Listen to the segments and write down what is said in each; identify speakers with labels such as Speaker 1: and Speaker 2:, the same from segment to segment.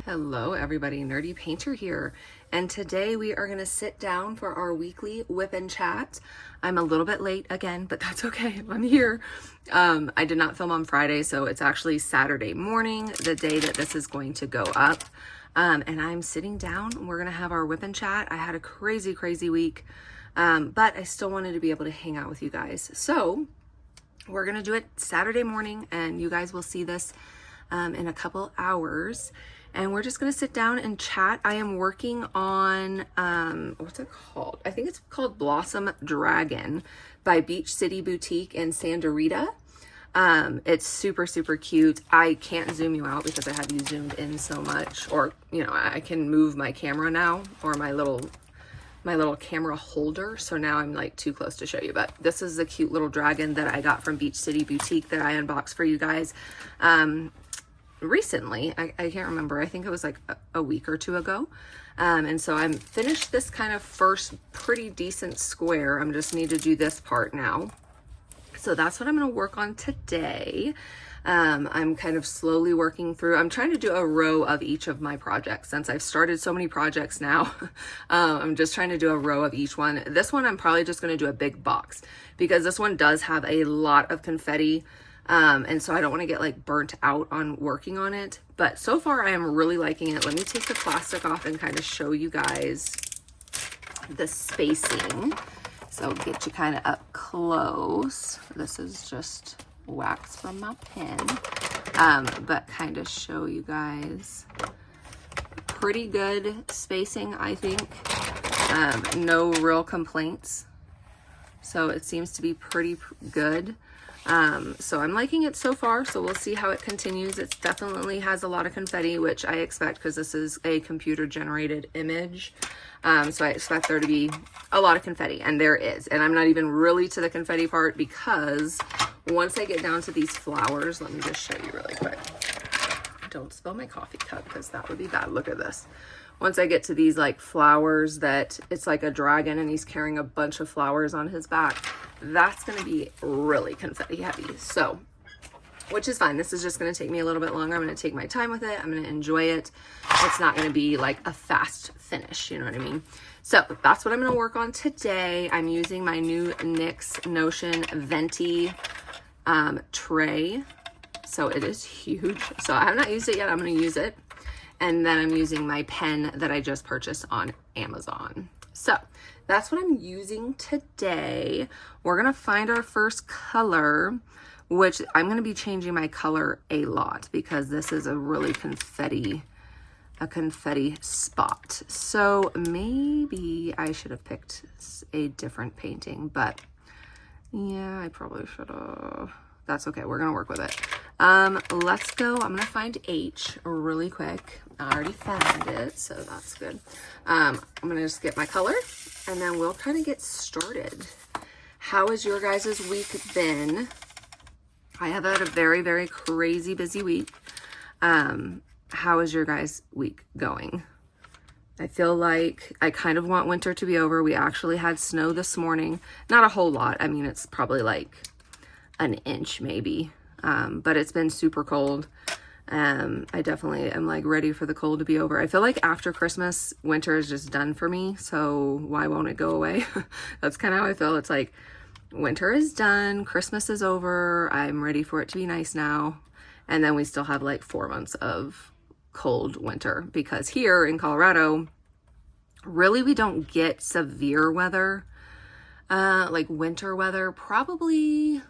Speaker 1: Hello everybody, Nerdy Painter here, and today we are going to sit down for our weekly WIP Chat. I'm a little bit late again, but that's okay, I'm here. I did not film on Friday, so it's actually Saturday morning, the day that this is going to go up, and I'm sitting down. We're going to have our WIP Chat. I had a crazy week, but I still wanted to be able to hang out with you guys, so we're going to do it Saturday morning, and you guys will see this in a couple hours. And we're just gonna sit down and chat. I am working on, what's it called? I think it's called Blossom Dragon by Beach City Boutique in Santa Rita. It's super cute. I can't zoom you out because I have you zoomed in so much, or, you know, I can move my camera now, or my little camera holder. So now I'm like too close to show you, but this is a cute little dragon that I got from Beach City Boutique that I unboxed for you guys. Recently, I can't remember, I think it was like a week or two ago. And so I'm finished this kind of first pretty decent square. I just need to do this part now. So that's what I'm going to work on today. I'm kind of slowly working through. I'm trying to do a row of each of my projects since I've started so many projects now. I'm just trying to do a row of each one. This one, I'm probably just going to do a big box because this one does have a lot of confetti. And so I don't want to get like burnt out on working on it, but so far I am really liking it. Let me take the plastic off and kind of show you guys the spacing. So get you kind of up close. This is just wax from my pen, but kind of show you guys pretty good spacing, I think. No real complaints. So it seems to be pretty good. So I'm liking it so far, so we'll see how it continues. It definitely has a lot of confetti, which I expect because this is a computer generated image. So I expect there to be a lot of confetti, and there is. And I'm not even really to the confetti part because once I get down to these flowers, let me just show you really quick. Don't spill my coffee cup because that would be bad. Look at this. Once I get to these like flowers that it's like a dragon and he's carrying a bunch of flowers on his back, that's going to be really confetti heavy. So, which is fine. This is just going to take me a little bit longer. I'm going to take my time with it. I'm going to enjoy it. It's not going to be like a fast finish. You know what I mean? So that's what I'm going to work on today. I'm using my new NYX Notion Venti tray. So it is huge. So I have not used it yet. I'm going to use it. And then I'm using my pen that I just purchased on Amazon. So that's what I'm using today. We're gonna find our first color, which I'm gonna be changing my color a lot because this is a really confetti spot. So maybe I should have picked a different painting, but yeah, I probably should have. That's okay, we're gonna work with it. Let's go. I'm gonna find H really quick. I already found it, so that's good. I'm gonna just get my color and then we'll kind of get started. How has your guys' week been? I have had a very crazy busy week. How is your guys' week going? I feel like I kind of want winter to be over. We actually had snow this morning. Not a whole lot. I mean, it's probably like an inch maybe, but it's been super cold. I definitely am like ready for the cold to be over. I feel like after Christmas, winter is just done for me. So why won't it go away? That's kind of how I feel. It's like winter is done. Christmas is over. I'm ready for it to be nice now. And then we still have like 4 months of cold winter because here in Colorado, really we don't get severe weather, like winter weather. Probably,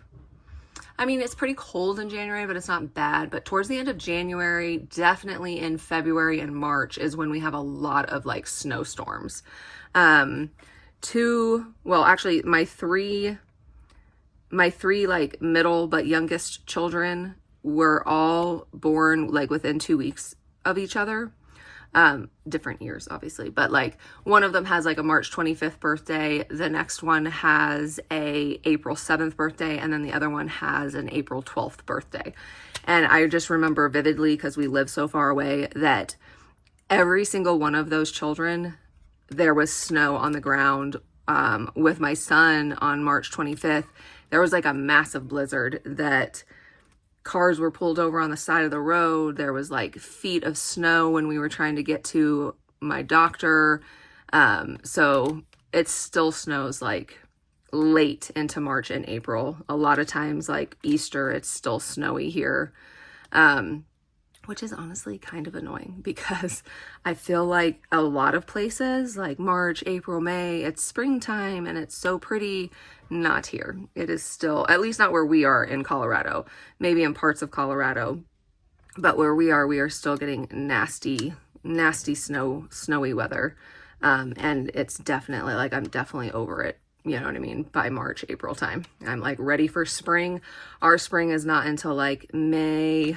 Speaker 1: I mean, it's pretty cold in January, but it's not bad. But towards the end of January, definitely in February and March is when we have a lot of like snowstorms. Well, actually my three like middle but youngest children were all born like within 2 weeks of each other. Different years obviously, but like one of them has like a March 25th birthday, the next one has a April 7th birthday, and then the other one has an April 12th birthday. And I just remember vividly, because we live so far away, that every single one of those children, there was snow on the ground. With my son on March 25th, there was like a massive blizzard that cars were pulled over on the side of the road. There was like feet of snow when we were trying to get to my doctor. So it still snows like late into March and April. A lot of times like Easter, it's still snowy here. Which is honestly kind of annoying because I feel like a lot of places like March, April, May, it's springtime and it's so pretty. Not here. It is still, at least not where we are in Colorado, maybe in parts of Colorado, but where we are still getting nasty snowy weather. And it's definitely like, I'm definitely over it. You know what I mean? By March, April time, I'm like ready for spring. Our spring is not until like May,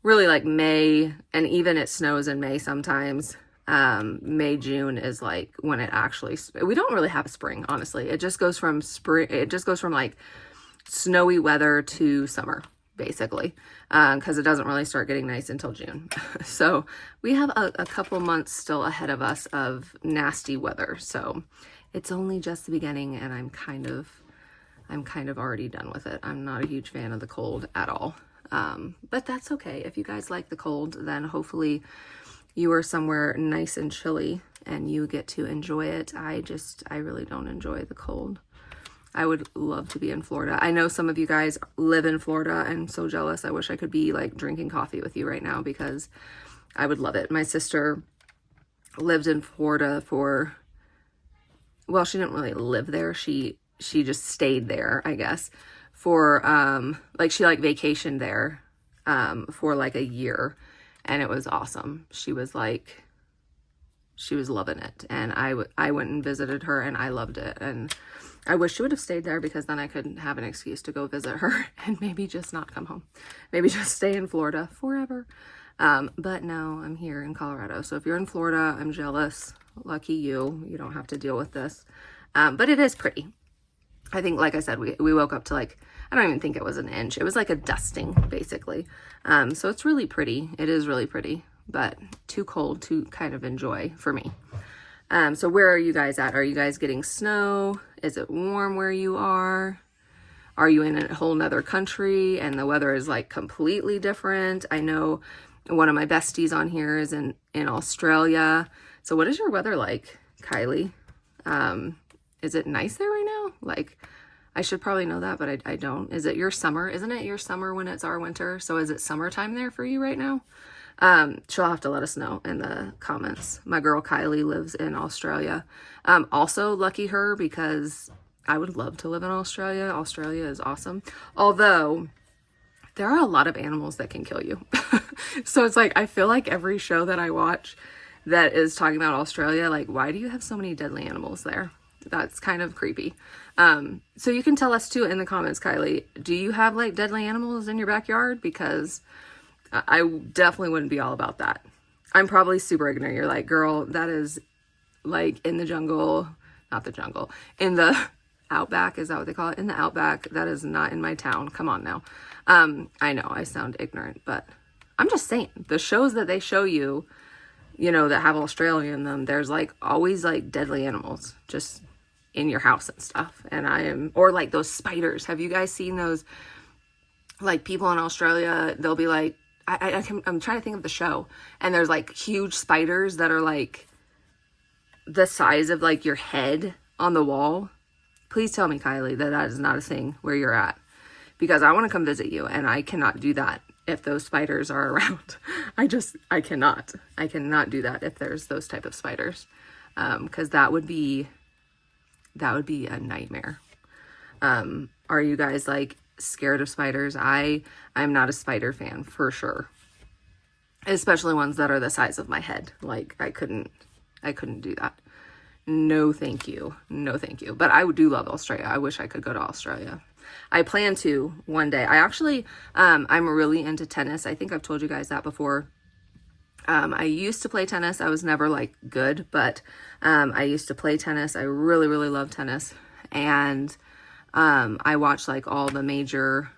Speaker 1: really like May, and even it snows in May sometimes. May, June is like when it actually, we don't really have spring, honestly. It just goes from spring, it just goes from like snowy weather to summer, basically, because it doesn't really start getting nice until June. So we have a couple months still ahead of us of nasty weather. So it's only just the beginning, and I'm kind of already done with it. I'm not a huge fan of the cold at all. But that's okay. If you guys like the cold, then hopefully you are somewhere nice and chilly and you get to enjoy it. I really don't enjoy the cold. I would love to be in Florida. I know some of you guys live in Florida. I'm so jealous. I wish I could be like drinking coffee with you right now because I would love it. My sister lived in Florida for, well, she didn't really live there. She just stayed there, I guess, for like she like vacationed there for like a year, and it was awesome. She was loving it, and I went and visited her, and I loved it. And I wish she would have stayed there because then I could have an excuse to go visit her and maybe just not come home, maybe just stay in Florida forever. But no, I'm here in Colorado. So if you're in Florida, I'm jealous. Lucky you. You don't have to deal with this. But it is pretty. I think, like I said, we woke up to like, I don't even think it was an inch. It was like a dusting, basically. So it's really pretty. It is really pretty, but too cold to kind of enjoy for me. So where are you guys at? Are you guys getting snow? Is it warm where you are? Are you in a whole nother country and the weather is like completely different? I know one of my besties on here is in Australia. So what is your weather like, Kylie? Is it nice there right now? Like, I should probably know that, but I don't. Is it your summer? Isn't it your summer when it's our winter? So is it summertime there for you right now? She'll have to let us know in the comments. My girl Kylie lives in Australia. Also lucky her, because I would love to live in Australia. Australia is awesome. Although there are a lot of animals that can kill you. So it's like, I feel like every show that I watch that is talking about Australia, like, why do you have so many deadly animals there? That's kind of creepy. So you can tell us too in the comments, Kylie, do you have like deadly animals in your backyard? Because I definitely wouldn't be all about that. I'm probably super ignorant. You're like, girl, that is like in the jungle, not the jungle, in the outback. Is that what they call it? In the outback. That is not in my town. Come on now. I know I sound ignorant, but I'm just saying the shows that they show you, you know, that have Australia in them, there's like always like deadly animals just in your house and stuff. And or like those spiders. Have you guys seen those? Like people in Australia, they'll be like, I'm trying to think of the show, and there's like huge spiders that are like the size of like your head on the wall. Please tell me, Kylie, that is not a thing where you're at, because I want to come visit you, and I cannot do that if those spiders are around. I cannot do that if there's those type of spiders, because that would be a nightmare. Are you guys like scared of spiders? I'm not a spider fan for sure, especially ones that are the size of my head. Like I couldn't do that. No thank you, no thank you. But I do love Australia. I wish I could go to Australia. I plan to one day. I actually I'm really into tennis. I think I've told you guys that before. I used to play tennis. I was never like good, but I used to play tennis. I really love tennis. And I watch like all the major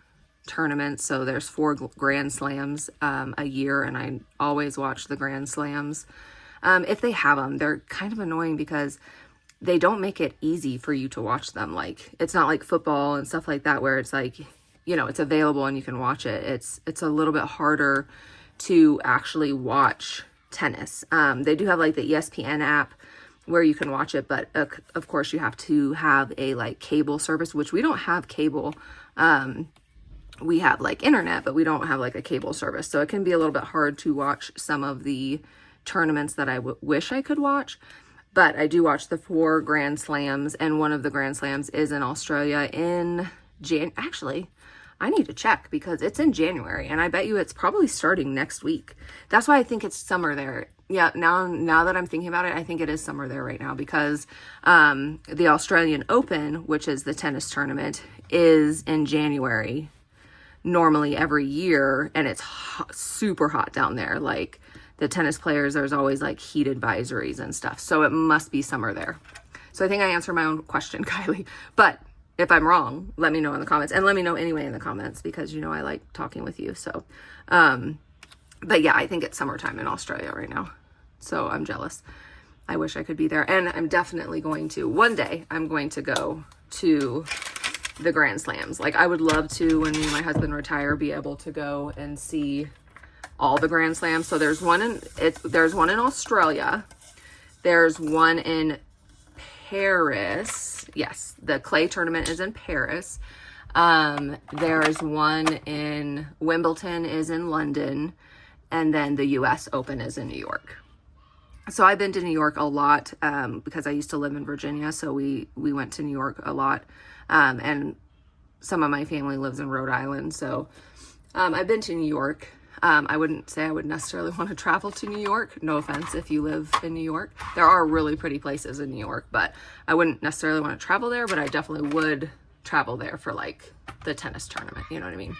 Speaker 1: tournaments. So there's 4 Grand Slams a year, and I always watch the Grand Slams. If they have them, they're kind of annoying because they don't make it easy for you to watch them. Like, it's not like football and stuff like that where it's like you know, it's available and you can watch it. It's a little bit harder to actually watch tennis. They do have like the ESPN app where you can watch it, but of course you have to have a like cable service, which we don't have cable. We have like internet, but we don't have like a cable service. So it can be a little bit hard to watch some of the tournaments that I wish I could watch. But I do watch the 4 Grand Slams, and one of the Grand Slams is in Australia in actually, I need to check because it's in January, and I bet you it's probably starting next week. That's why I think it's summer there. Yeah, now that I'm thinking about it, I think it is summer there right now because the Australian Open, which is the tennis tournament, is in January normally every year, and it's super hot down there. Like the tennis players, there's always like heat advisories and stuff. So it must be summer there. So I think I answered my own question, Kylie. But if I'm wrong, let me know in the comments, and let me know anyway in the comments because, you know, I like talking with you. So, but yeah, I think it's summertime in Australia right now. So I'm jealous. I wish I could be there. And I'm definitely going to, one day, I'm going to go to the Grand Slams. Like I would love to, when me and my husband retire, be able to go and see all the Grand Slams. So there's one in Australia. There's one in Paris. Yes, the clay tournament is in Paris. There's one in Wimbledon is in London, and then the US Open is in New York. So I've been to New York a lot because I used to live in Virginia, so we went to New York a lot. And some of my family lives in Rhode Island, so I've been to New York. I wouldn't say I would necessarily want to travel to New York. No offense if you live in New York. There are really pretty places in New York, but I wouldn't necessarily want to travel there, but I definitely would travel there for like the tennis tournament. You know what I mean?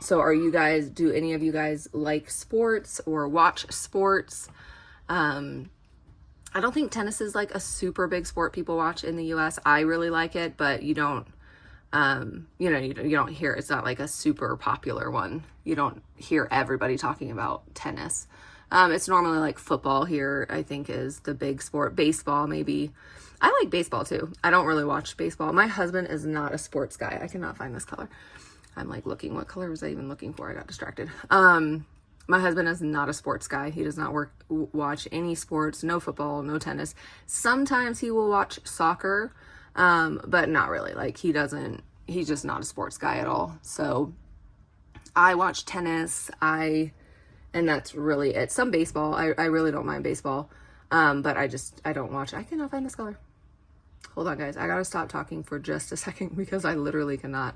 Speaker 1: So do any of you guys like sports or watch sports? I don't think tennis is like a super big sport people watch in the US. I really like it, but you don't, you don't hear, it's not like a super popular one. You don't hear everybody talking about tennis. It's normally like football here, I think, is the big sport. Baseball, maybe. I like baseball too. I don't really watch baseball. My husband is not a sports guy. I cannot find this color. I'm like looking, what color was I even looking for? I got distracted. My husband is not a sports guy. He does not watch any sports, no football, no tennis. Sometimes he will watch soccer, but not really. Like he's just not a sports guy at all. So I watch tennis. And that's really it. Some baseball. I really don't mind baseball. But I don't watch. I cannot find this color. Hold on, guys. I gotta stop talking for just a second because I literally cannot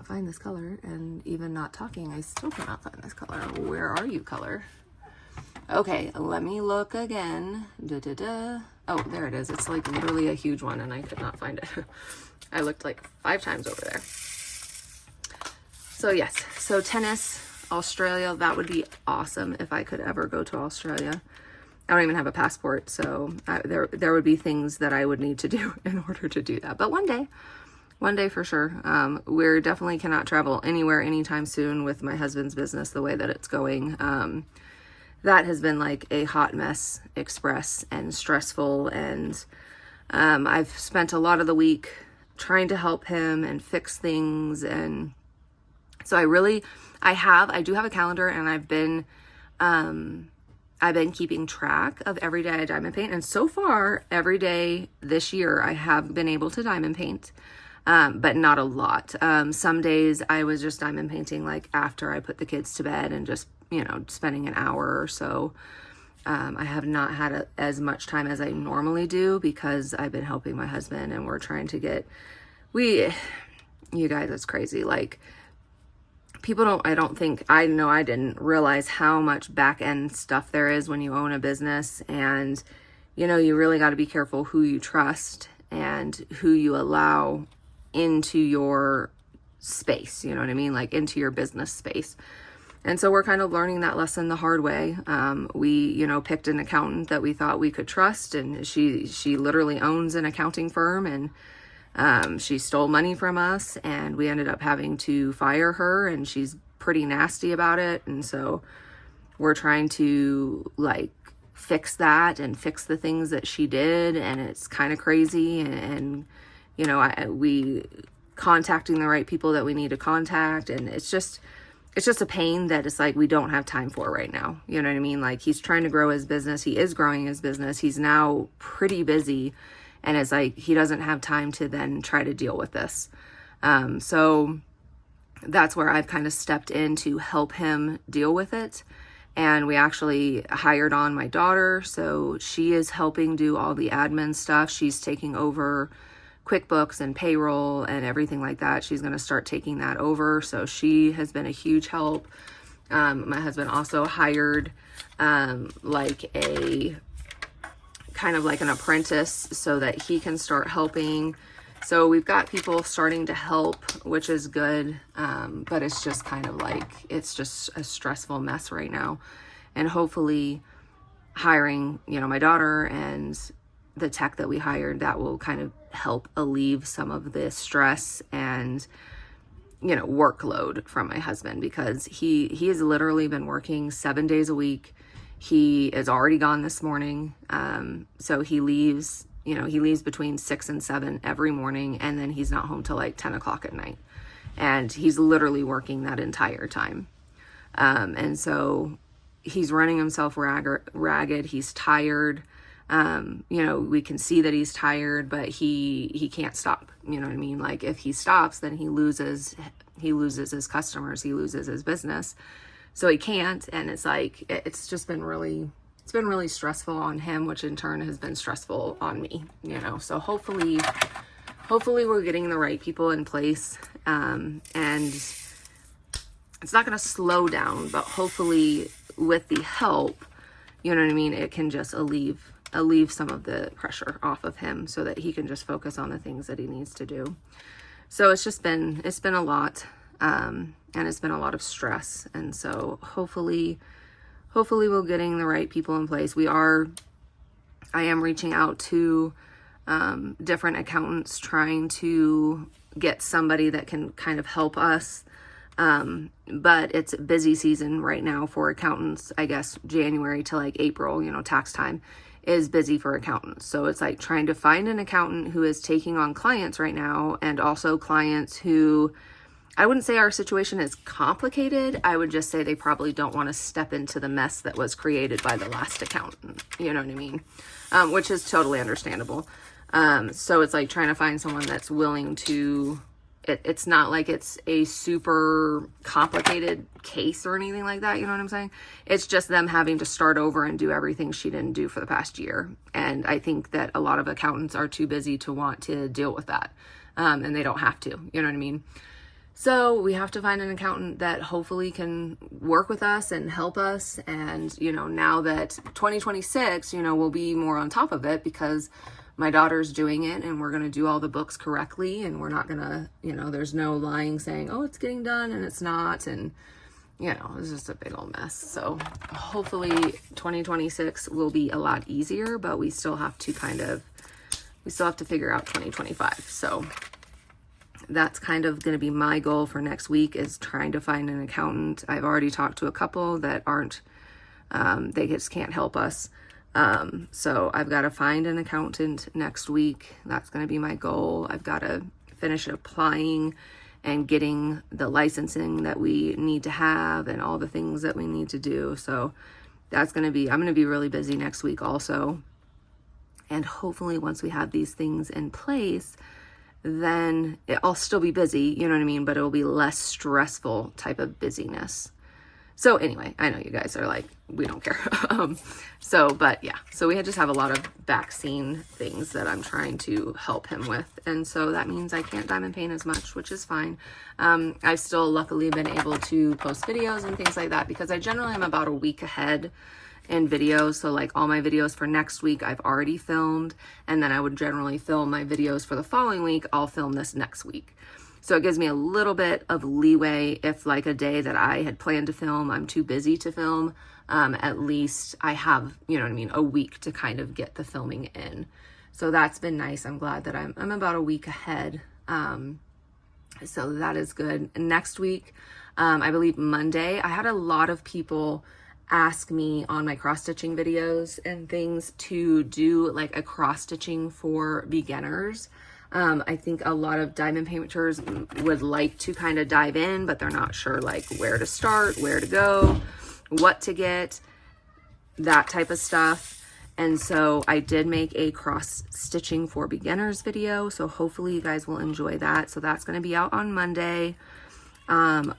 Speaker 1: find this color, and even not talking, I still cannot find this color. Where are you, color? Okay, let me look again. Oh, there it is. It's like literally a huge one, and I could not find it. I looked like 5 times over there. So yes, so tennis, Australia, that would be awesome if I could ever go to Australia. I don't even have a passport, so there would be things that I would need to do in order to do that. But one day for sure. We definitely cannot travel anywhere anytime soon with my husband's business the way that it's going. That has been like a hot mess express and stressful, and I've spent a lot of the week trying to help him and fix things. And so I do have a calendar, and I've been keeping track of every day I diamond paint. And so far, every day this year, I have been able to diamond paint. But not a lot. Some days I was just diamond painting like after I put the kids to bed and just, spending an hour or so. I have not had as much time as I normally do because I've been helping my husband, and we're trying to you guys, it's crazy. Like I didn't realize how much back end stuff there is when you own a business, and, you really got to be careful who you trust and who you allow into your space, you know what I mean? Like into your business space. And so we're kind of learning that lesson the hard way. We, picked an accountant that we thought we could trust, and she literally owns an accounting firm, and she stole money from us, and we ended up having to fire her, and she's pretty nasty about it. And so we're trying to like fix that and fix the things that she did, and it's kind of crazy. And we contacting the right people that we need to contact. And it's just a pain that it's like we don't have time for right now. You know what I mean? Like, he's trying to grow his business. He is growing his business. He's now pretty busy, and it's like he doesn't have time to then try to deal with this. So that's where I've kind of stepped in to help him deal with it. And we actually hired on my daughter, so she is helping do all the admin stuff. She's taking over QuickBooks and payroll and everything like that. She's going to start taking that over. So she has been a huge help. My husband also hired like a kind of like an apprentice so that he can start helping. So we've got people starting to help, which is good. But it's just kind of like, it's just a stressful mess right now. And hopefully hiring, you know, my daughter and the tech that we hired, that will kind of help alleviate some of the stress and, you know, workload from my husband, because he has literally been working 7 days a week. He is already gone this morning. So he leaves between 6 and 7 every morning, and then he's not home till like 10 o'clock at night. And he's literally working that entire time. And so he's running himself ragged. He's tired. You know, we can see that he's tired, but he can't stop. You know what I mean? Like, if he stops, then he loses his customers, he loses his business. So he can't. And it's like, it's been really stressful on him, which in turn has been stressful on me, you know? So hopefully we're getting the right people in place. And it's not going to slow down, but hopefully with the help, you know what I mean, it can just alleviate some of the pressure off of him so that he can just focus on the things that he needs to do. So it's been a lot, and it's been a lot of stress. And so hopefully we're getting the right people in place. I am reaching out to different accountants, trying to get somebody that can kind of help us. But it's busy season right now for accountants. I guess January to like April, you know, tax time is busy for accountants. So it's like trying to find an accountant who is taking on clients right now, and also clients who, I wouldn't say our situation is complicated. I would just say they probably don't want to step into the mess that was created by the last accountant. You know what I mean? Which is totally understandable. So it's like trying to find someone that's willing to, it's not like it's a super complicated case or anything like that. You know what I'm saying? It's just them having to start over and do everything she didn't do for the past year. And I think that a lot of accountants are too busy to want to deal with that. And they don't have to, you know what I mean? So we have to find an accountant that hopefully can work with us and help us. And, you know, now that 2026, you know, we'll be more on top of it because my daughter's doing it and we're going to do all the books correctly. And we're not going to, you know, there's no lying saying, oh, it's getting done and it's not. And, you know, it's just a big old mess. So hopefully 2026 will be a lot easier, but we still have to figure out 2025. So that's kind of going to be my goal for next week, is trying to find an accountant. I've already talked to a couple that aren't, they just can't help us. So I've got to find an accountant next week. That's going to be my goal. I've got to finish applying and getting the licensing that we need to have and all the things that we need to do. So that's going to be, I'm going to be really busy next week also. And hopefully once we have these things in place, then I'll still be busy, you know what I mean? But it'll be less stressful type of busyness. So anyway, I know you guys are like, we don't care. But yeah, so we just have a lot of back scene things that I'm trying to help him with. And so that means I can't diamond paint as much, which is fine. I've still luckily been able to post videos and things like that because I generally am about a week ahead in videos. So like all my videos for next week, I've already filmed, and then I would generally film my videos for the following week. I'll film this next week. So it gives me a little bit of leeway if like a day that I had planned to film, I'm too busy to film. At least I have, you know what I mean, a week to kind of get the filming in. So that's been nice. I'm glad that I'm about a week ahead. So that is good. Next week, I believe Monday, I had a lot of people ask me on my cross-stitching videos and things to do like a cross-stitching for beginners. I think a lot of diamond painters would like to kind of dive in, but they're not sure like where to start, where to go, what to get, that type of stuff. And so I did make a cross stitching for beginners video. So hopefully you guys will enjoy that. So that's going to be out on Monday.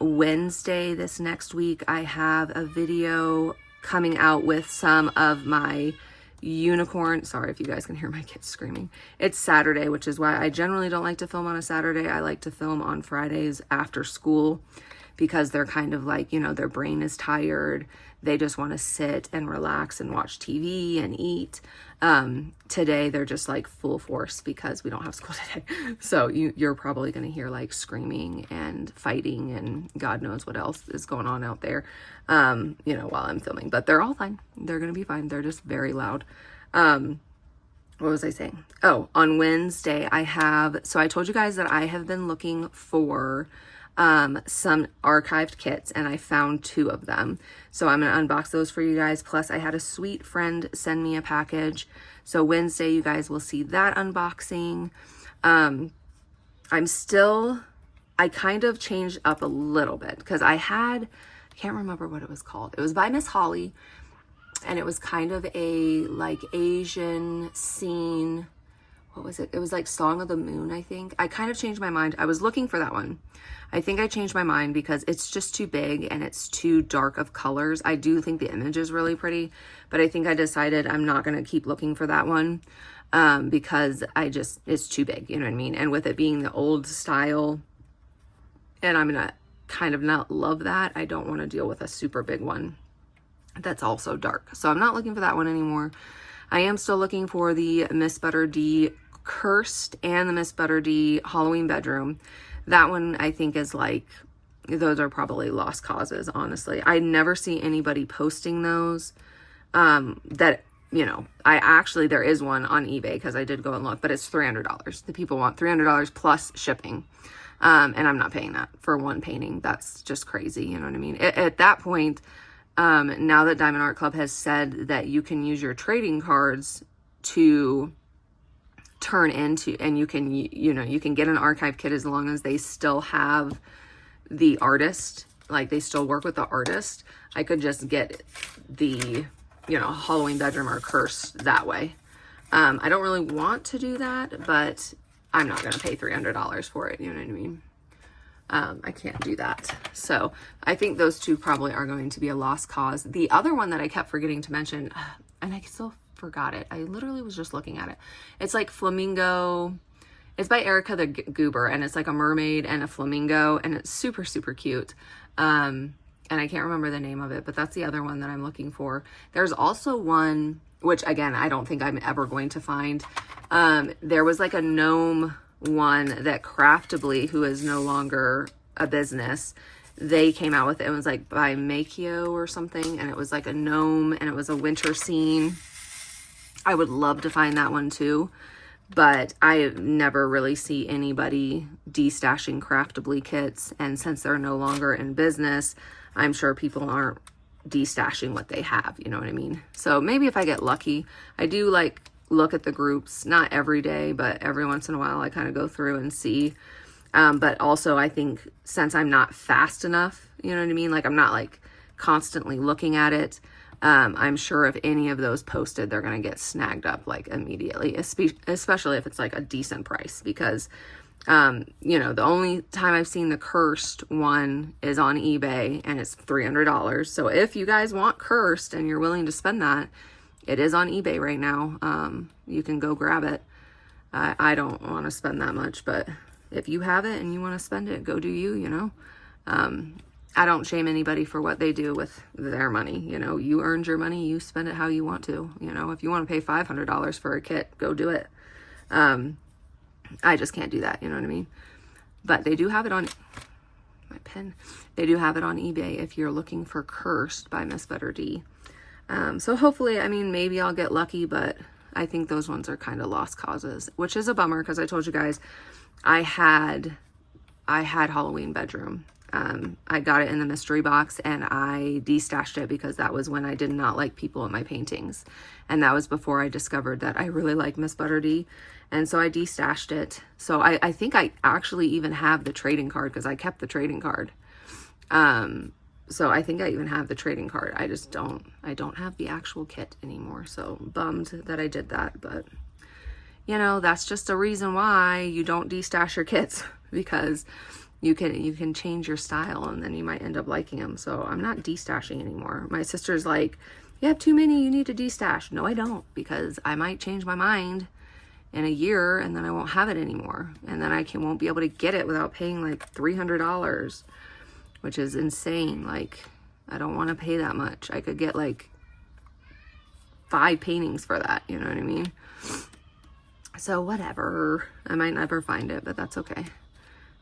Speaker 1: Wednesday, this next week, I have a video coming out with some of my unicorn. Sorry if you guys can hear my kids screaming. It's Saturday, which is why I generally don't like to film on a Saturday. I like to film on Fridays after school because they're kind of like, you know, their brain is tired. They just want to sit and relax and watch TV and eat. Today, they're just like full force because we don't have school today. So you're probably going to hear like screaming and fighting and God knows what else is going on out there, you know, while I'm filming. But they're all fine. They're going to be fine. They're just very loud. What was I saying? Oh, on Wednesday, so I told you guys that I have been looking for some archived kits, and I found 2 of them. So I'm going to unbox those for you guys. Plus I had a sweet friend send me a package. So Wednesday, you guys will see that unboxing. I kind of changed up a little bit because I can't remember what it was called. It was by Miss Holly, and it was kind of a like Asian scene. What was it? It was like Song of the Moon, I think. I kind of changed my mind. I was looking for that one. I think I changed my mind because it's just too big and it's too dark of colors. I do think the image is really pretty, but I think I decided I'm not going to keep looking for that one because it's too big, you know what I mean? And with it being the old style, and I'm going to kind of not love that, I don't want to deal with a super big one that's also dark. So I'm not looking for that one anymore. I am still looking for the Miss Butter D Cursed and the Miss Butter D Halloween Bedroom. That one I think is like, those are probably lost causes, honestly. I never see anybody posting those. That, you know, there is one on eBay because I did go and look, but it's $300. The people want $300 plus shipping. And I'm not paying that for one painting. That's just crazy. You know what I mean? At that point, now that Diamond Art Club has said that you can use your trading cards to turn into, and you can, you know, you can get an archive kit as long as they still have the artist, like they still work with the artist. I could just get the, you know, Halloween Bedroom or Curse that way. I don't really want to do that, but I'm not going to pay $300 for it. You know what I mean? I can't do that. So I think those 2 probably are going to be a lost cause. The other one that I kept forgetting to mention, and I still forgot it. I literally was just looking at it. It's like Flamingo. It's by Erica the Goober, and it's like a mermaid and a flamingo, and it's super, super cute. And I can't remember the name of it, but that's the other one that I'm looking for. There's also one, which again, I don't think I'm ever going to find. There was like a gnome one that Craftably, who is no longer a business, they came out with it. It was like by Makio or something, and it was like a gnome, and it was a winter scene. I would love to find that one too, but I never really see anybody destashing Craftably kits, and since they're no longer in business, I'm sure people aren't destashing what they have, you know what I mean? So maybe if I get lucky. I do like look at the groups, not every day, but every once in a while I kind of go through and see. But also I think since I'm not fast enough, you know what I mean? Like I'm not like constantly looking at it. I'm sure if any of those posted, they're going to get snagged up like immediately, especially if it's like a decent price, because, you know, the only time I've seen the Cursed one is on eBay and it's $300. So if you guys want Cursed and you're willing to spend that, it is on eBay right now. You can go grab it. I don't want to spend that much, but if you have it and you want to spend it, go do you, you know. I don't shame anybody for what they do with their money. You know, you earned your money, you spend it how you want to. You know, if you want to pay $500 for a kit, go do it. I just can't do that, you know what I mean? But they do have it on, my pen, they do have it on eBay if you're looking for Cursed by Miss Butter D. So hopefully, I mean, maybe I'll get lucky, but I think those ones are kind of lost causes, which is a bummer because I told you guys I had Halloween Bedroom. I got it in the mystery box and I destashed it because that was when I did not like people in my paintings. And that was before I discovered that I really like Miss Butter D. And so I destashed it. So I think I actually even have the trading card because I kept the trading card. So I think I even have the trading card. I don't have the actual kit anymore. So bummed that I did that, but you know, that's just a reason why you don't destash your kits, because you can change your style and then you might end up liking them. So I'm not destashing anymore. My sister's like, you have too many, you need to destash. No, I don't, because I might change my mind in a year and then I won't have it anymore. And then I won't be able to get it without paying like $300, which is insane. Like, I don't want to pay that much. I could get like 5 paintings for that, you know what I mean? So whatever, I might never find it, but that's okay.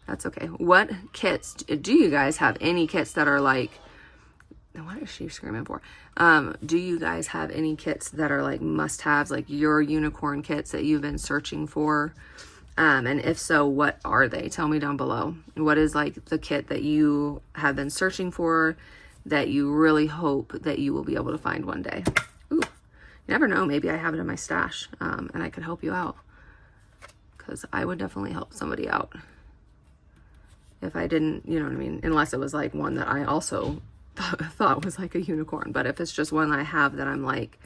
Speaker 1: That's okay. What kits, do you guys have any kits that are like, what is she screaming for? Do you guys have any kits that are like must-haves, like your unicorn kits that you've been searching for? And if so, what are they? Tell me down below. What is like the kit that you have been searching for that you really hope that you will be able to find one day? Ooh, you never know. Maybe I have it in my stash, and I could help you out, because I would definitely help somebody out if I didn't, you know what I mean? Unless it was like one that I also thought was like a unicorn. But if it's just one I have that I'm like,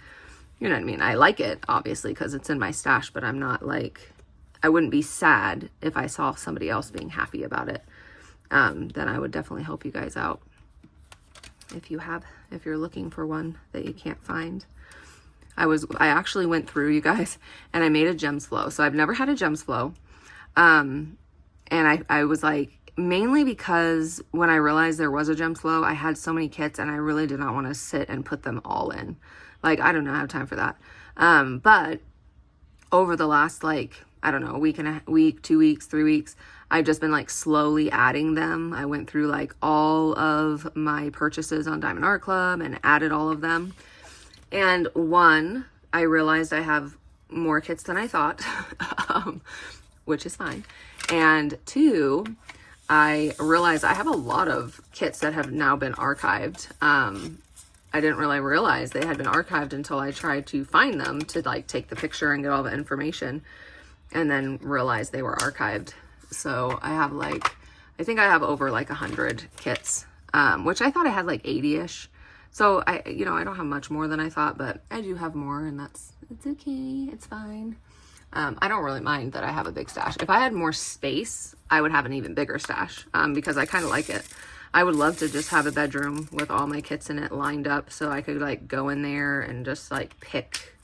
Speaker 1: you know what I mean? I like it, obviously, because it's in my stash, but I'm not like, I wouldn't be sad if I saw somebody else being happy about it. Then I would definitely help you guys out. If you're looking for one that you can't find. I actually went through, you guys, and I made a gems flow. So I've never had a gems flow. And I was like, mainly because when I realized there was a gems flow, I had so many kits and I really did not want to sit and put them all in. Like, I do not have time for that. But over the last, like, I don't know, week, 2 weeks, 3 weeks, I've just been like slowly adding them. I went through like all of my purchases on Diamond Art Club and added all of them. And one, I realized I have more kits than I thought, which is fine. And 2, I realized I have a lot of kits that have now been archived. I didn't really realize they had been archived until I tried to find them to like take the picture and get all the information, and then realized they were archived. So I have like, I think I have over like 100 kits, which I thought I had like 80-ish. So I don't have much more than I thought, but I do have more, and it's okay. It's fine. I don't really mind that I have a big stash. If I had more space, I would have an even bigger stash, because I kind of like it. I would love to just have a bedroom with all my kits in it lined up so I could like go in there and just like pick.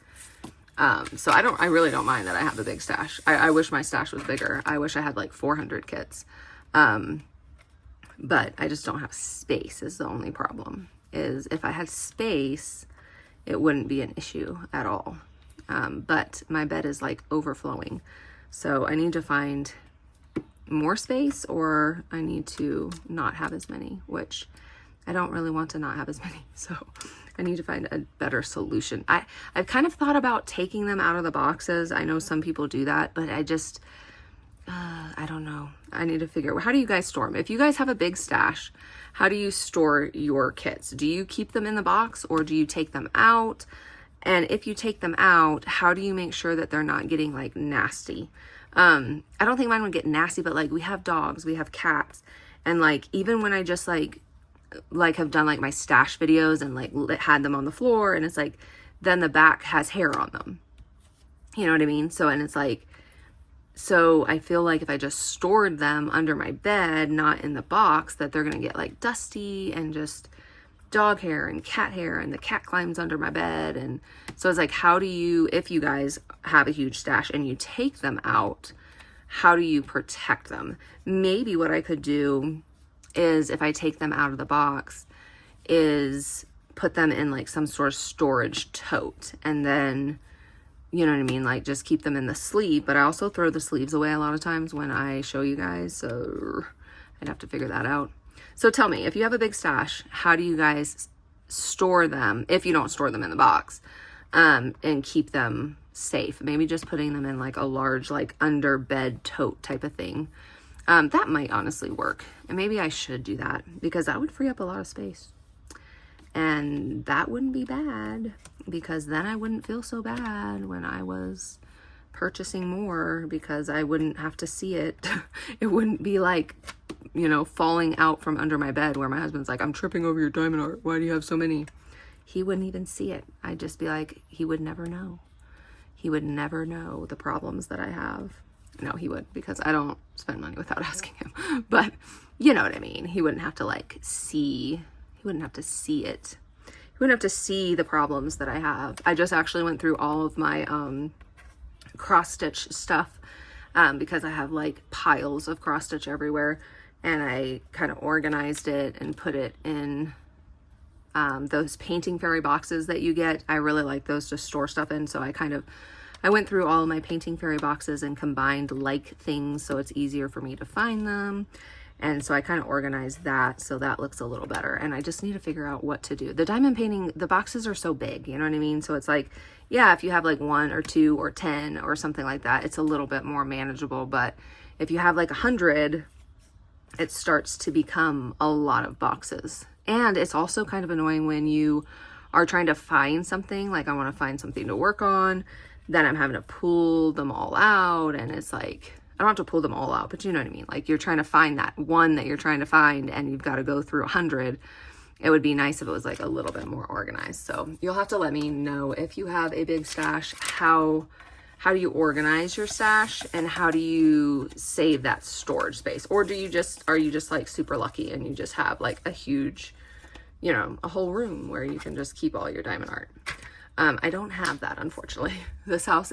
Speaker 1: So I really don't mind that I have a big stash. I wish my stash was bigger. I wish I had like 400 kits. But I just don't have space is the only problem. Is if I had space, it wouldn't be an issue at all. But my bed is like overflowing. So I need to find more space, or I need to not have as many, which I don't really want to not have as many. So I need to find a better solution. I've kind of thought about taking them out of the boxes. I know some people do that, but I just, I don't know. I need to figure out, how do you guys store them? If you guys have a big stash, how do you store your kits? Do you keep them in the box, or do you take them out? And if you take them out, how do you make sure that they're not getting like nasty? I don't think mine would get nasty, but like we have dogs, we have cats. And like, even when I just like have done like my stash videos and like had them on the floor, and it's like, then the back has hair on them. You know what I mean? So, and it's like, so I feel like if I just stored them under my bed, not in the box, that they're going to get like dusty and just dog hair and cat hair, and the cat climbs under my bed. And so it's like, how do you, if you guys have a huge stash and you take them out, how do you protect them? Maybe what I could do is, if I take them out of the box, is put them in like some sort of storage tote, and then, you know what I mean, like just keep them in the sleeve. But I also throw the sleeves away a lot of times when I show you guys, so I'd have to figure that out. So tell me, if you have a big stash, how do you guys store them, if you don't store them in the box, and keep them safe? Maybe just putting them in like a large, like under bed tote type of thing. That might honestly work. And maybe I should do that because that would free up a lot of space. And that wouldn't be bad because then I wouldn't feel so bad when I was purchasing more because I wouldn't have to see it. It wouldn't be like, you know, falling out from under my bed where my husband's like, I'm tripping over your diamond art. Why do you have so many? He wouldn't even see it. I'd just be like, he would never know. He would never know the problems that I have. No, he would, because I don't spend money without asking him. But you know what I mean? He wouldn't have to like see, he wouldn't have to see it. He wouldn't have to see the problems that I have. I just actually went through all of my cross stitch stuff because I have like piles of cross stitch everywhere, and I kind of organized it and put it in those painting fairy boxes that you get. I really like those to store stuff in, so I went through all of my painting fairy boxes and combined like things so it's easier for me to find them. And so I kind of organized that so that looks a little better. And I just need to figure out what to do. The diamond painting, the boxes are so big, you know what I mean? So it's like, yeah, if you have like 1 or 2 or 10 or something like that, it's a little bit more manageable. But if you have like 100, it starts to become a lot of boxes. And it's also kind of annoying when you are trying to find something, like I want to find something to work on, then I'm having to pull them all out, and it's like, I don't have to pull them all out, but you know what I mean? Like you're trying to find that one that you're trying to find and you've got to go through 100. It would be nice if it was like a little bit more organized. So you'll have to let me know if you have a big stash, how do you organize your stash and how do you save that storage space? Or are you just like super lucky and you just have like a huge, you know, a whole room where you can just keep all your diamond art? I don't have that, unfortunately. This house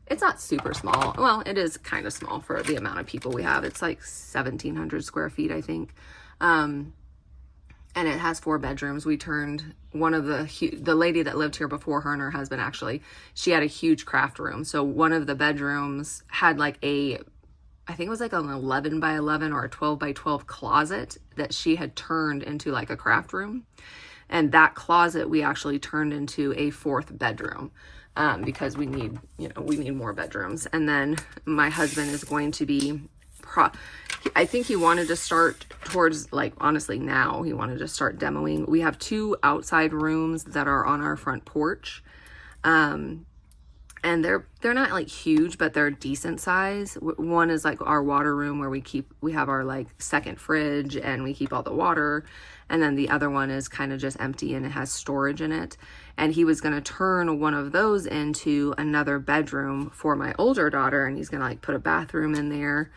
Speaker 1: it's not super small. Well, it is kind of small for the amount of people we have. It's like 1,700 square feet, I think. And it has 4 bedrooms. We turned one of the lady that lived here before, her and her husband actually, she had a huge craft room. So one of the bedrooms had like I think it was like an 11 by 11 or a 12 by 12 closet that she had turned into like a craft room. And that closet we actually turned into a 4th bedroom because we need more bedrooms. And then my husband is going to be, I think he wanted to start towards, like, honestly now he wanted to start demoing. We have 2 outside rooms that are on our front porch. And they're not like huge, but they're decent size. One is like our water room where we have our like second fridge and we keep all the water. And then the other one is kind of just empty and it has storage in it. And he was going to turn one of those into another bedroom for my older daughter. And he's going to like put a bathroom in there.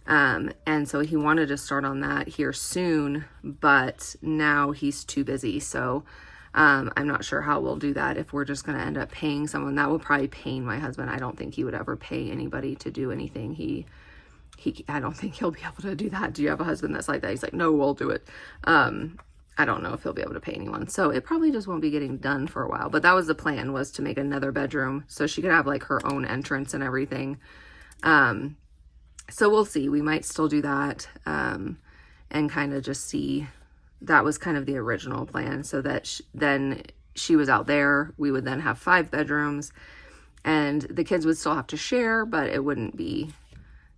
Speaker 1: And so he wanted to start on that here soon, but now he's too busy. So I'm not sure how we'll do that. If we're just going to end up paying someone, that will probably pain my husband. I don't think he would ever pay anybody to do anything. I don't think he'll be able to do that. Do you have a husband that's like that? He's like, no, we'll do it. I don't know if he'll be able to pay anyone. So it probably just won't be getting done for a while. But that was the plan, was to make another bedroom so she could have like her own entrance and everything. So we'll see. We might still do that and kind of just see. That was kind of the original plan, so that then she was out there. We would then have 5 bedrooms and the kids would still have to share, but it wouldn't be,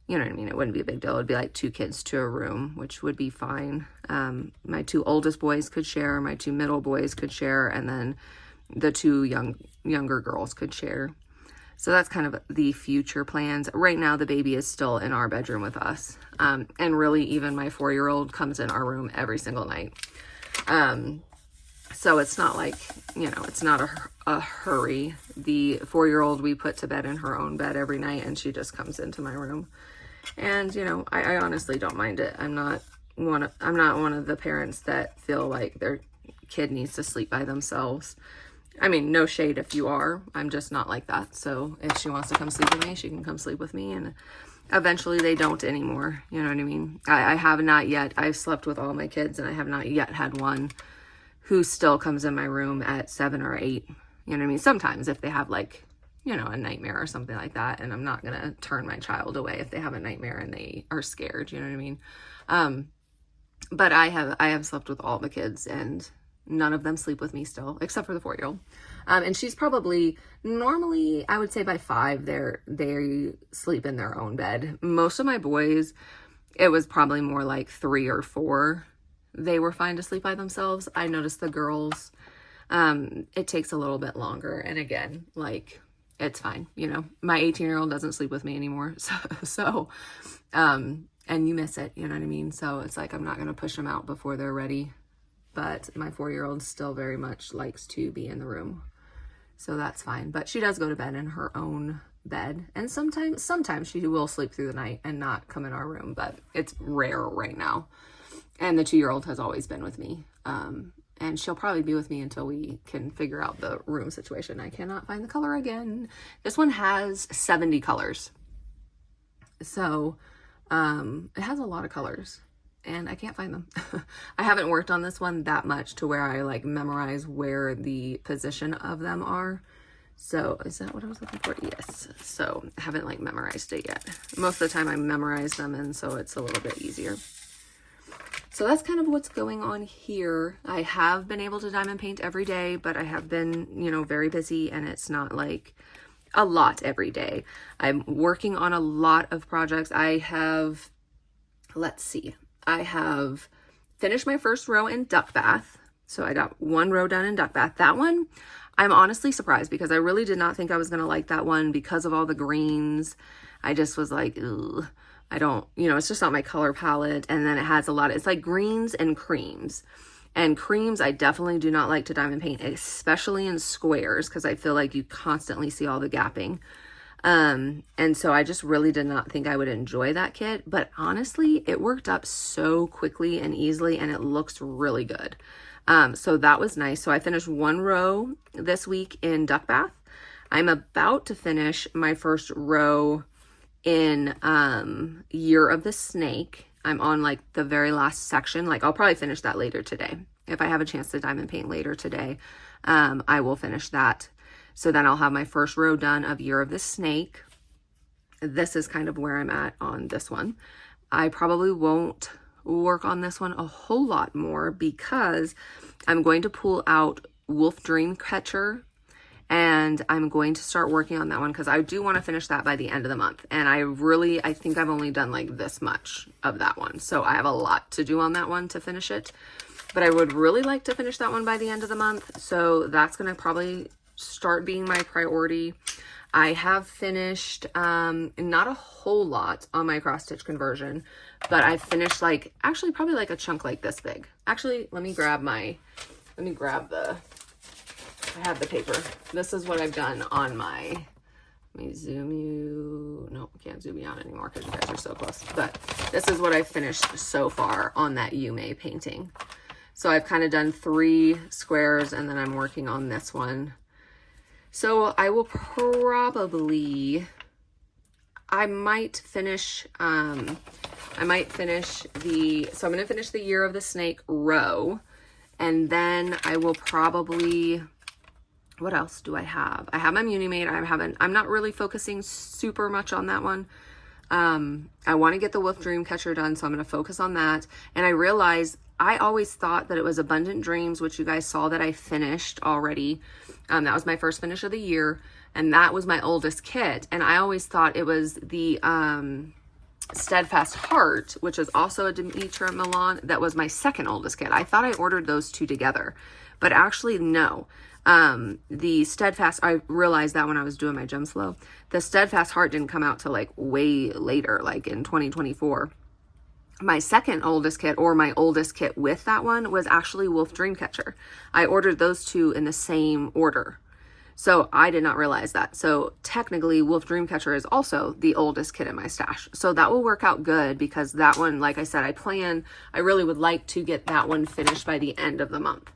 Speaker 1: you know what I mean? It wouldn't be a big deal. It'd be like 2 kids to a room, which would be fine. My 2 oldest boys could share, my 2 middle boys could share, and then the 2 younger girls could share. So that's kind of the future plans. Right now, the baby is still in our bedroom with us. And really, even my 4-year-old comes in our room every single night. So it's not like, you know, it's not a hurry. The 4-year-old we put to bed in her own bed every night, and she just comes into my room. And, you know, I honestly don't mind it. I'm not one of the parents that feel like their kid needs to sleep by themselves. I mean, no shade if you are. I'm just not like that. So if she wants to come sleep with me, she can come sleep with me. And eventually they don't anymore. You know what I mean? I have not yet. I've slept with all my kids and I have not yet had one who still comes in my room at 7 or 8. You know what I mean? Sometimes if they have like, you know, a nightmare or something like that. And I'm not going to turn my child away if they have a nightmare and they are scared. You know what I mean? But I have slept with all the kids and none of them sleep with me still, except for the 4-year-old. And she's probably, normally, I would say by 5, they sleep in their own bed. Most of my boys, it was probably more like 3 or 4. They were fine to sleep by themselves. I noticed the girls, it takes a little bit longer. And again, like, it's fine. You know, my 18-year-old doesn't sleep with me anymore. And you miss it, you know what I mean? So it's like, I'm not going to push them out before they're ready. But my 4-year-old still very much likes to be in the room. So that's fine. But she does go to bed in her own bed. And sometimes she will sleep through the night and not come in our room. But it's rare right now. And the 2-year-old has always been with me. And she'll probably be with me until we can figure out the room situation. I cannot find the color again. This one has 70 colors. So it has a lot of colors. And I can't find them. I haven't worked on this one that much to where I like memorize where the position of them are. So is that what I was looking for? Yes. So I haven't like memorized it yet. Most of the time I memorize them, and so it's a little bit easier. So that's kind of what's going on here. I have been able to diamond paint every day, but I have been, you know, very busy, and it's not like a lot every day. I'm working on a lot of projects. I have, let's see. I have finished my first row in duck bath. So I got 1 row done in duck bath. That one, I'm honestly surprised because I really did not think I was going to like that one because of all the greens. I just was like, ugh, I don't, you know, it's just not my color palette. And then it has a lot of, it's like greens and creams. And creams, I definitely do not like to diamond paint, especially in squares, because I feel like you constantly see all the gapping. And so I just really did not think I would enjoy that kit, but honestly, it worked up so quickly and easily, and it looks really good. So that was nice. So I finished 1 row this week in duck bath. I'm about to finish my first row in, Year of the Snake. I'm on like the very last section. Like I'll probably finish that later today. If I have a chance to diamond paint later today, I will finish that. So then I'll have my first row done of Year of the Snake. This is kind of where I'm at on this one. I probably won't work on this one a whole lot more because I'm going to pull out Wolf Dreamcatcher, and I'm going to start working on that one because I do want to finish that by the end of the month. And I think I've only done like this much of that one. So I have a lot to do on that one to finish it. But I would really like to finish that one by the end of the month. So that's going to probably start being my priority. I have finished not a whole lot on my cross stitch conversion, but I finished like actually probably like a chunk like this big. Actually, let me grab I have the paper. This is what I've done on my, let me zoom you. No, I can't zoom you out anymore because you guys are so close. But this is what I've finished so far on that Yume painting. So I've kind of done 3 squares, and then I'm working on this one. So I will probably, I might finish so I'm going to finish the Year of the Snake row, and then I will probably, what else do I have? I have my Muni Made. I'm not really focusing super much on that one. I want to get the Wolf Dreamcatcher done, so I'm going to focus on that. And I realized I always thought that it was Abundant Dreams, which you guys saw that I finished already. That was my first finish of the year, and that was my oldest kit. And I always thought it was the Steadfast Heart, which is also a Demetra Milan, that was my second oldest kit. I thought I ordered those 2 together, but actually no. The Steadfast, I realized that when I was doing my gem flow, the Steadfast Heart didn't come out till like way later, like in 2024. My second oldest kit, or my oldest kit with that one, was actually Wolf Dreamcatcher. I ordered those 2 in the same order. So I did not realize that. So technically Wolf Dreamcatcher is also the oldest kit in my stash. So that will work out good because that one, like I said, I really would like to get that one finished by the end of the month.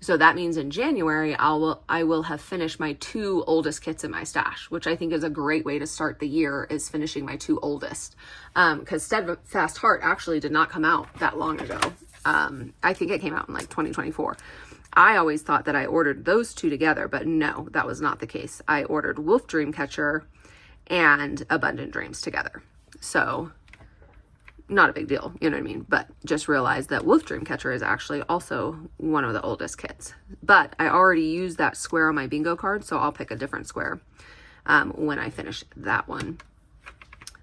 Speaker 1: So that means in January, I will have finished my 2 oldest kits in my stash, which I think is a great way to start the year, is finishing my 2 oldest. Because Steadfast Heart actually did not come out that long ago. I think it came out in like 2024. I always thought that I ordered those 2 together, but no, that was not the case. I ordered Wolf Dreamcatcher and Abundant Dreams together. So not a big deal, you know what I mean? But just realize that Wolf Dreamcatcher is actually also one of the oldest kits. But I already used that square on my bingo card, so I'll pick a different square when I finish that one.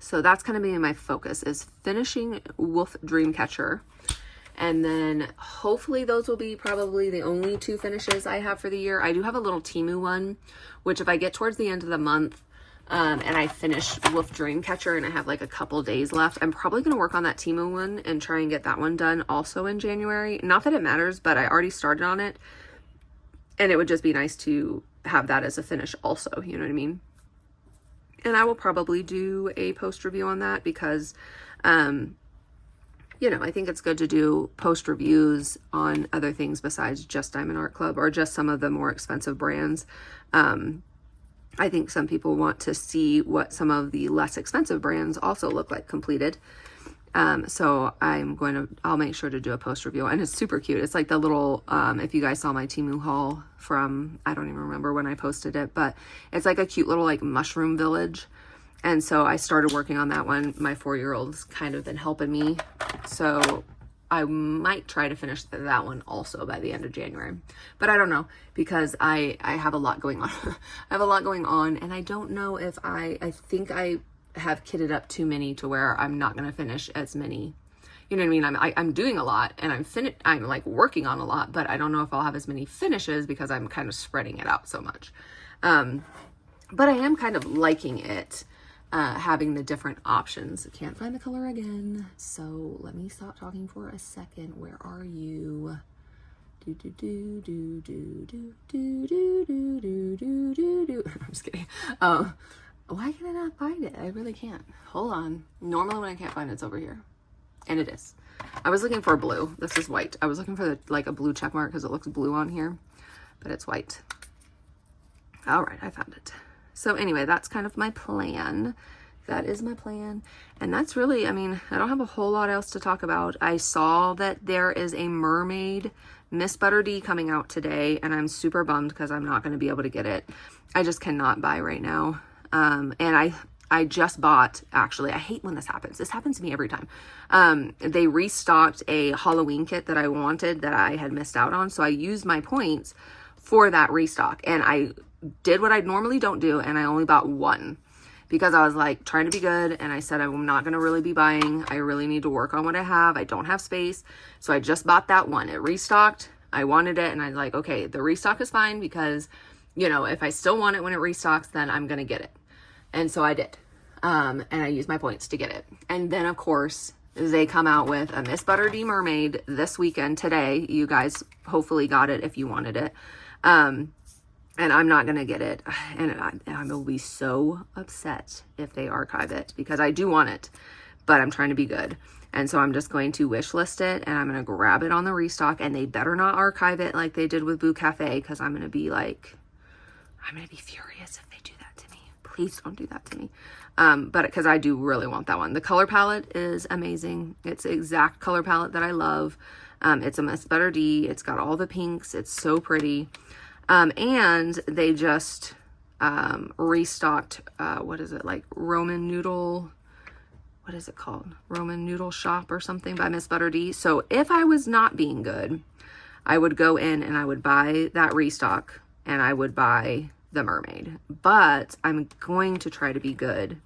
Speaker 1: So that's kind of being my focus, is finishing Wolf Dreamcatcher. And then hopefully those will be probably the only 2 finishes I have for the year. I do have a little Temu one, which if I get towards the end of the month, and I finish Wolf Dreamcatcher and I have like a couple days left, I'm probably going to work on that Temu one and try and get that one done also in January. Not that it matters, but I already started on it. And it would just be nice to have that as a finish also, you know what I mean? And I will probably do a post review on that because, you know, I think it's good to do post reviews on other things besides just Diamond Art Club or just some of the more expensive brands. I think some people want to see what some of the less expensive brands also look like completed. So I'll make sure to do a post review, and it's super cute. It's like the little, if you guys saw my Temu haul from, I don't even remember when I posted it, but it's like a cute little like mushroom village. And so I started working on that one. My 4-year-old's kind of been helping me. So I might try to finish that one also by the end of January. But I don't know, because I have a lot going on. I have a lot going on, and I don't know if I think I have kitted up too many to where I'm not going to finish as many. You know what I mean? I'm doing a lot, and I'm like working on a lot, but I don't know if I'll have as many finishes because I'm kind of spreading it out so much. But I am kind of liking it. Having the different options. I can't find the color again, so let me stop talking for a second. Where are you? I'm just kidding. Why can I not find it? I really can't. Hold on. Normally when I can't find it, it's over here, and it is. I was looking for blue. This is white. I was looking for like a blue check mark because it looks blue on here, but it's white. All right, I found it. So anyway, that's kind of my plan. That is my plan. And that's really, I mean, I don't have a whole lot else to talk about. I saw that there is a mermaid Miss Butter D coming out today, and I'm super bummed because I'm not going to be able to get it. I just cannot buy right now. And I just bought, actually, I hate when this happens. This happens to me every time. They restocked a Halloween kit that I wanted that I had missed out on. So I used my points for that restock, and I did what I normally don't do, and I only bought one because I was like trying to be good, and I said I'm not going to really be buying. I really need to work on what I have. I don't have space. So I just bought that one. It restocked. I wanted it, and I was like, okay, the restock is fine because, you know, if I still want it when it restocks, then I'm going to get it. And so I did. And I used my points to get it. And then of course they come out with a Miss Butter D mermaid this weekend today. You guys hopefully got it if you wanted it. And I'm not going to get it. And I will be so upset if they archive it because I do want it, but I'm trying to be good. And so I'm just going to wish list it, and I'm going to grab it on the restock, and they better not archive it like they did with Boo Cafe, because I'm going to be like, I'm going to be furious if they do that to me. Please don't do that to me. But because I do really want that one. The color palette is amazing. It's the exact color palette that I love. It's a Miss Butter D. It's got all the pinks. It's so pretty. And they just restocked, what is it, like Roman Noodle, what is it called? Roman Noodle Shop or something by Miss Butter D. So if I was not being good, I would go in and I would buy that restock, and I would buy the mermaid. But I'm going to try to be good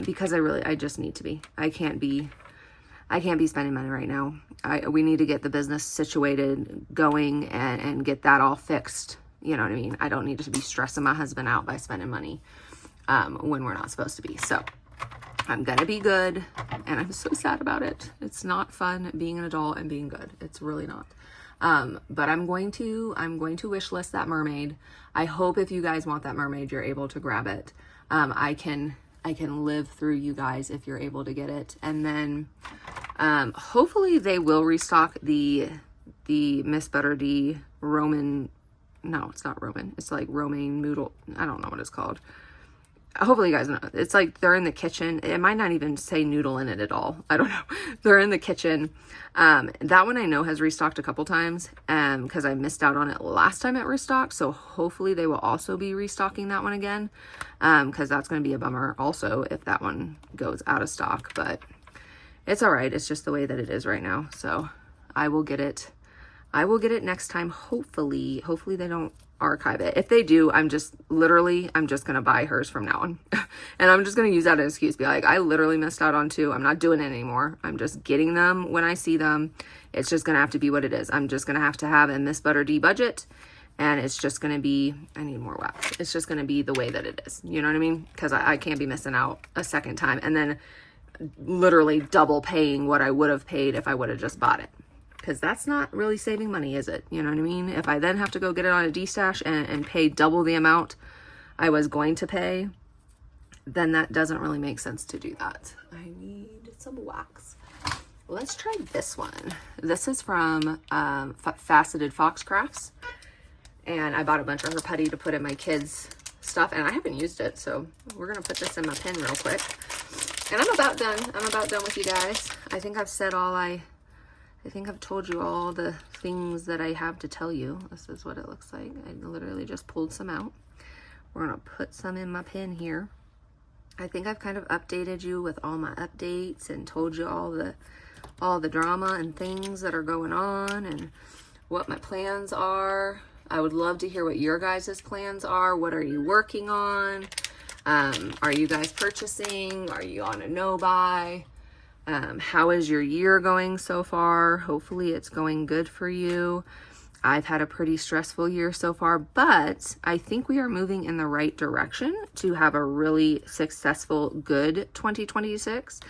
Speaker 1: because I just need to be. I can't be spending money right now. We need to get the business situated, going, and get that all fixed. You know what I mean? I don't need to be stressing my husband out by spending money when we're not supposed to be. So I'm going to be good, and I'm so sad about it. It's not fun being an adult and being good. It's really not. But I'm going to wish list that mermaid. I hope if you guys want that mermaid, you're able to grab it. I can live through you guys if you're able to get it. And then hopefully they will restock the Miss Butter D Roman. No, it's not Roman. It's like romaine noodle. I don't know what it's called. Hopefully you guys know. It's like they're in the kitchen. It might not even say noodle in it at all. I don't know. They're in the kitchen. That one I know has restocked a couple times because I missed out on it last time it restocked. So hopefully they will also be restocking that one again because that's going to be a bummer also if that one goes out of stock. But it's all right. It's just the way that it is right now. So I will get it. I will get it next time. Hopefully they don't archive it. If they do, I'm just going to buy hers from now on. And I'm just going to use that as an excuse. Be like, I literally missed out on 2. I'm not doing it anymore. I'm just getting them when I see them. It's just going to have to be what it is. I'm just going to have a Miss Butter D budget. And it's just going to be, I need more wax. It's just going to be the way that it is. You know what I mean? Because I can't be missing out a second time. And then literally double paying what I would have paid if I would have just bought it. Because that's not really saving money, is it? You know what I mean? If I then have to go get it on a D-stash and pay double the amount I was going to pay, then that doesn't really make sense to do that. I need some wax. Let's try this one. This is from Faceted Fox Crafts. And I bought a bunch of her putty to put in my kids' stuff, and I haven't used it, so we're gonna put this in my pen real quick. And I'm about done. I'm about done with you guys. I think I've said all I think I've told you all the things that I have to tell you. This is what it looks like. I literally just pulled some out. We're gonna put some in my pen here. I think I've kind of updated you with all my updates and told you all the drama and things that are going on and what my plans are. I would love to hear what your guys' plans are. What are you working on? Are you guys purchasing? Are you on a no-buy? How is your year going so far? Hopefully it's going good for you. I've had a pretty stressful year so far, but I think we are moving in the right direction to have a really successful, good 2026.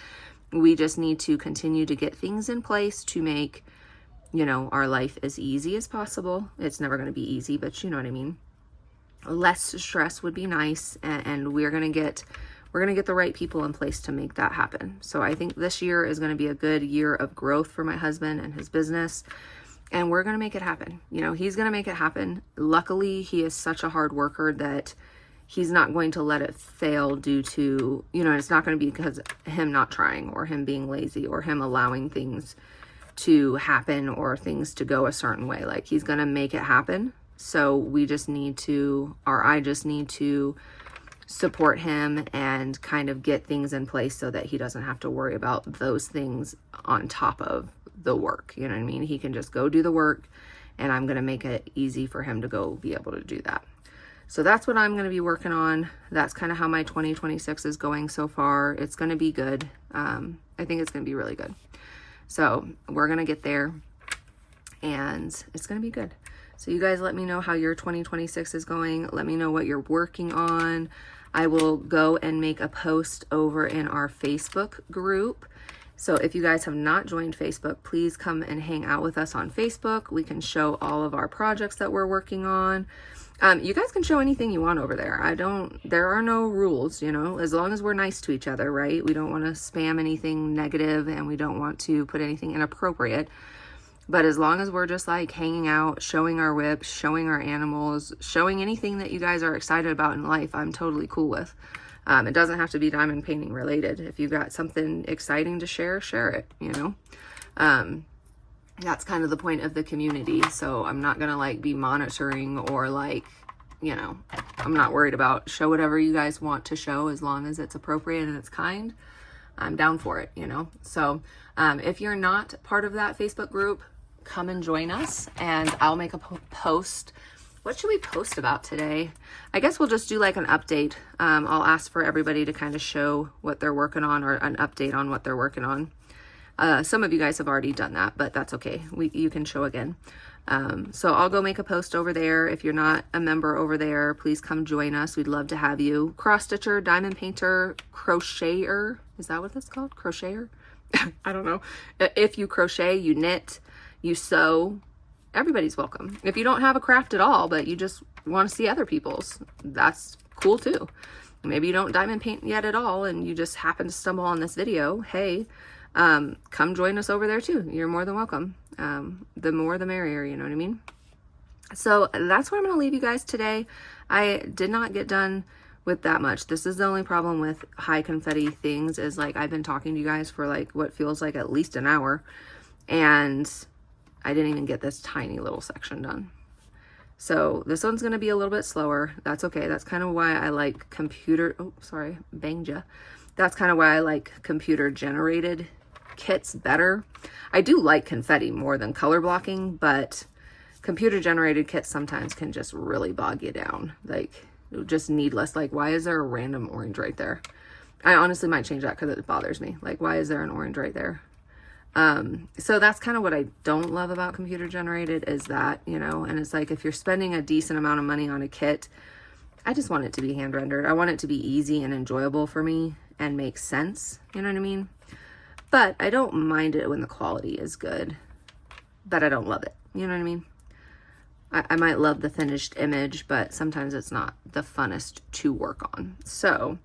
Speaker 1: We just need to continue to get things in place to make, you know, our life as easy as possible. It's never going to be easy, but you know what I mean. Less stress would be nice, and we're going to get the right people in place to make that happen. So I think this year is going to be a good year of growth for my husband and his business, and we're going to make it happen. You know, he's going to make it happen. Luckily, he is such a hard worker that he's not going to let it fail due to, you know, it's not going to be because him not trying or him being lazy or him allowing things to happen or things to go a certain way. Like, he's gonna make it happen. So we just need to, or I just need to support him and kind of get things in place so that he doesn't have to worry about those things on top of the work. You know what I mean? He can just go do the work, and I'm gonna make it easy for him to go be able to do that. So that's what I'm gonna be working on. That's kind of how my 2026 is going so far. It's gonna be good. I think it's gonna be really good. So we're going to get there, and it's going to be good. So you guys let me know how your 2026 is going. Let me know what you're working on. I will go and make a post over in our Facebook group. So if you guys have not joined Facebook, please come and hang out with us on Facebook. We can show all of our projects that we're working on. You guys can show anything you want over there. There are no rules, you know, as long as we're nice to each other, right? We don't want to spam anything negative, and we don't want to put anything inappropriate. But as long as we're just like hanging out, showing our whips, showing our animals, showing anything that you guys are excited about in life, I'm totally cool with. It doesn't have to be diamond painting related. If you've got something exciting to share it, you know. That's kind of the point of the community. So I'm not gonna like be monitoring or like, you know, I'm not worried about show whatever you guys want to show as long as it's appropriate and it's kind. I'm down for it, you know. So if you're not part of that Facebook group, come and join us, and I'll make a post. What should we post about today? I guess we'll just do like an update. I'll ask for everybody to kind of show what they're working on, or an update on what they're working on. Some of you guys have already done that, but that's okay. You can show again. So I'll go make a post over there. If you're not a member over there, please come join us. We'd love to have you. Cross stitcher, diamond painter, crocheter. Is that what that's called? Crocheter? I don't know. If you crochet, you knit, you sew, everybody's welcome. If you don't have a craft at all, but you just want to see other people's, that's cool too. Maybe you don't diamond paint yet at all, and you just happen to stumble on this video. Hey, come join us over there too. You're more than welcome. The more the merrier, you know what I mean? So that's what I'm going to leave you guys today. I did not get done with that much. This is the only problem with high confetti things, is like I've been talking to you guys for like what feels like at least an hour, and I didn't even get this tiny little section done. So this one's going to be a little bit slower. That's okay. That's kind of why I like banged ya. That's kind of why I like computer generated kits better. I do like confetti more than color blocking, but computer generated kits sometimes can just really bog you down. Like, just needless. Like, why is there a random orange right there? I honestly might change that because it bothers me. Like, why is there an orange right there? So that's kind of what I don't love about computer generated is that, you know, and it's like, if you're spending a decent amount of money on a kit, I just want it to be hand rendered. I want it to be easy and enjoyable for me and make sense. You know what I mean? But I don't mind it when the quality is good, but I don't love it. You know what I mean? I might love the finished image, but sometimes it's not the funnest to work on. So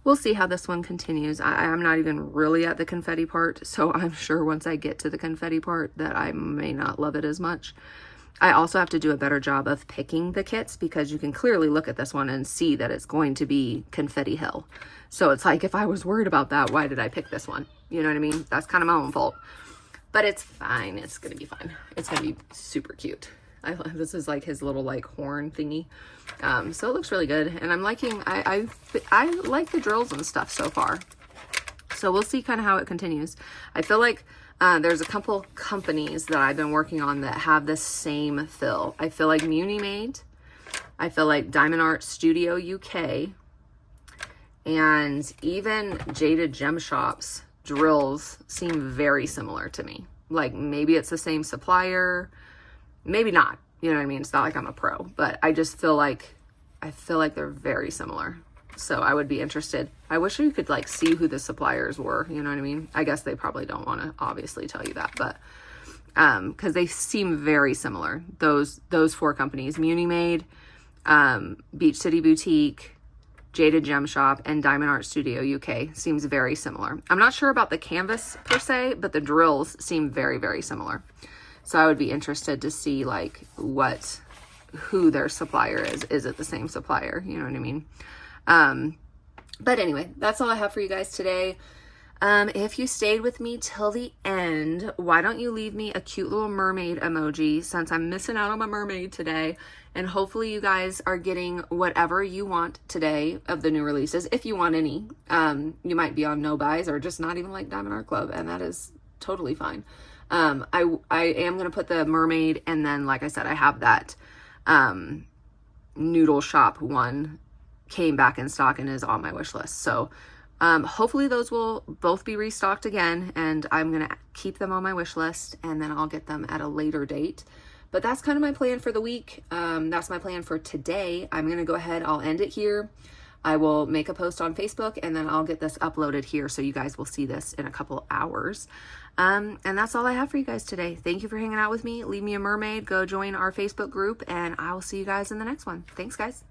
Speaker 1: we'll see how this one continues. I'm not even really at the confetti part, so I'm sure once I get to the confetti part that I may not love it as much. I also have to do a better job of picking the kits because you can clearly look at this one and see that it's going to be confetti hill. So it's like, if I was worried about that, why did I pick this one? You know what I mean? That's kind of my own fault. But it's fine. It's going to be fine. It's going to be super cute. This is like his little like horn thingy. So it looks really good. And I'm liking, I like the drills and stuff so far. So we'll see kind of how it continues. I feel like there's a couple companies that I've been working on that have the same fill. I feel like Muni Made. I feel like Diamond Art Studio UK. And even Jaded Gem Shop's drills seem very similar to me. Like, maybe it's the same supplier. Maybe not, you know what I mean? It's not like I'm a pro, but I just feel like, they're very similar. So I would be interested. I wish you could like see who the suppliers were, you know what I mean? I guess they probably don't want to obviously tell you that, but, cause they seem very similar. Those 4 companies, Muni Made, Beach City Boutique, Jaded Gem Shop, and Diamond Art Studio UK seems very similar. I'm not sure about the canvas per se, but the drills seem very, very similar. So I would be interested to see like who their supplier is. Is it the same supplier? You know what I mean? But anyway, that's all I have for you guys today. If you stayed with me till the end, why don't you leave me a cute little mermaid emoji, since I'm missing out on my mermaid today. And hopefully you guys are getting whatever you want today of the new releases. If you want any, you might be on no buys or just not even like Diamond Art Club, and that is totally fine. I am going to put the mermaid, and then, like I said, I have that, noodle shop one came back in stock and is on my wish list. So, hopefully those will both be restocked again, and I'm going to keep them on my wish list, and then I'll get them at a later date. But that's kind of my plan for the week. That's my plan for today. I'm going to go ahead. I'll end it here. I will make a post on Facebook, and then I'll get this uploaded here so you guys will see this in a couple hours. And that's all I have for you guys today. Thank you for hanging out with me. Leave me a mermaid. Go join our Facebook group, and I will see you guys in the next one. Thanks, guys.